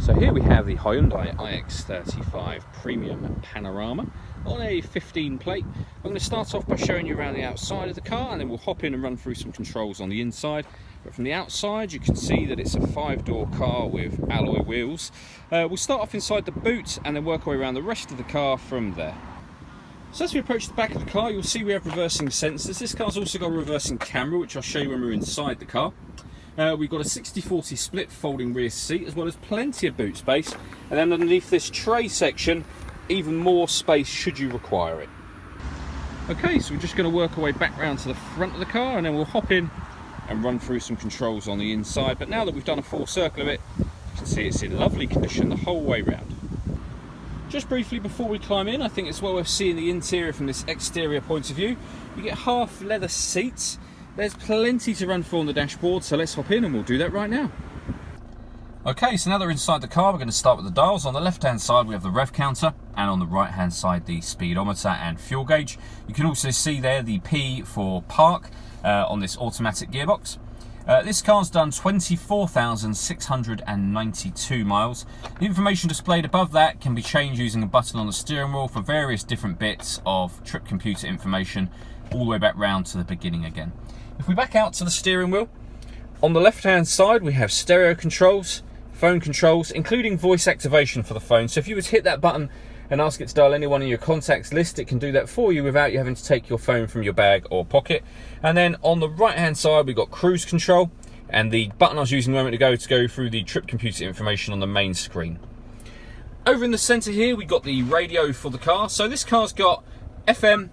So here we have the Hyundai IX35 Premium Panorama on a 15 plate. I'm going to start off by showing you around the outside of the car, and then we'll hop in and run through some controls on the inside. But from the outside you can see that it's a 5-door car with alloy wheels. We'll start off inside the boot and then work our way around the rest of the car from there. So as we approach the back of the car, you'll see we have reversing sensors. This car's also got a reversing camera, which I'll show you when we're inside the car. We've got a 60/40 split folding rear seat, as well as plenty of boot space. And then underneath this tray section, even more space should you require it. Okay, so we're just going to work our way back round to the front of the car, and then we'll hop in and run through some controls on the inside. But now that we've done a full circle of it, you can see it's in lovely condition the whole way round. Just briefly before we climb in, I think it's well worth seeing the interior from this exterior point of view. You get half leather seats. There's plenty to run through on the dashboard, so let's hop in and we'll do that right now. Okay, so now that we're inside the car, we're going to start with the dials. On the left hand side we have the rev counter, and on the right hand side the speedometer and fuel gauge. You can also see there the P for park on this automatic gearbox. This car's done 24,692 miles. The information displayed above that can be changed using a button on the steering wheel for various different bits of trip computer information, all the way back round to the beginning again. If we back out to the steering wheel, on the left hand side we have stereo controls, phone controls, including voice activation for the phone. So if you were to hit that button and ask it to dial anyone in your contacts list, it can do that for you without you having to take your phone from your bag or pocket. And then on the right hand side we've got cruise control, and the button I was using a moment ago to go through the trip computer information on the main screen. Over in the centre here we've got the radio for the car. So this car's got FM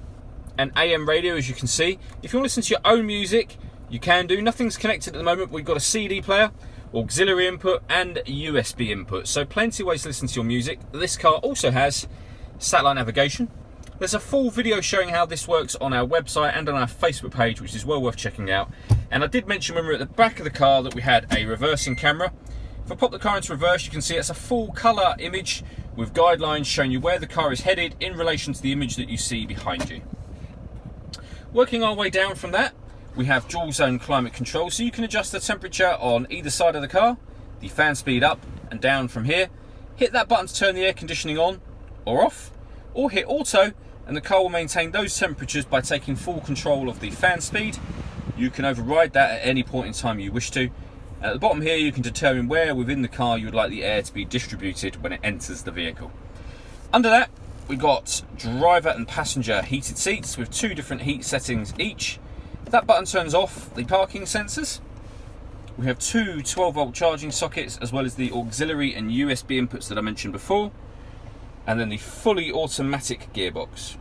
and AM radio, as you can see. If you want to listen to your own music, you can do. Nothing's connected at the moment, but we've got a CD player, auxiliary input and USB input, so plenty of ways to listen to your music. This car also has satellite navigation. There's a full video showing how this works on our website and on our Facebook page, which is well worth checking out. And I did mention when we were at the back of the car that we had a reversing camera. If I pop the car into reverse, you can see it's a full colour image with guidelines showing you where the car is headed in relation to the image that you see behind you. Working our way down from that, we have dual zone climate control, so you can adjust the temperature on either side of the car, the fan speed up and down from here. Hit that button to turn the air conditioning on or off, or hit auto and the car will maintain those temperatures by taking full control of the fan speed. You can override that at any point in time you wish to. At the bottom here you can determine where within the car you would like the air to be distributed when it enters the vehicle. Under that we've got driver and passenger heated seats with 2 different heat settings each. If that button turns off the parking sensors, we have 2 12-volt charging sockets, as well as the auxiliary and USB inputs that I mentioned before, and then the fully automatic gearbox.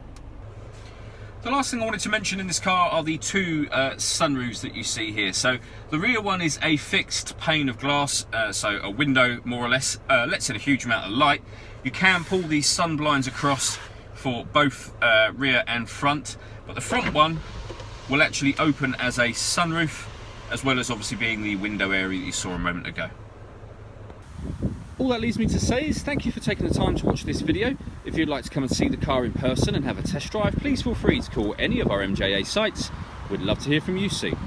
The last thing I wanted to mention in this car are the 2 sunroofs that you see here. So the rear one is a fixed pane of glass, so a window more or less, lets in a huge amount of light. You can pull these sun blinds across for both rear and front, but the front one will actually open as a sunroof, as well as obviously being the window area that you saw a moment ago. All that leaves me to say is thank you for taking the time to watch this video. If you'd like to come and see the car in person and have a test drive, please feel free to call any of our MJA sites. We'd love to hear from you soon.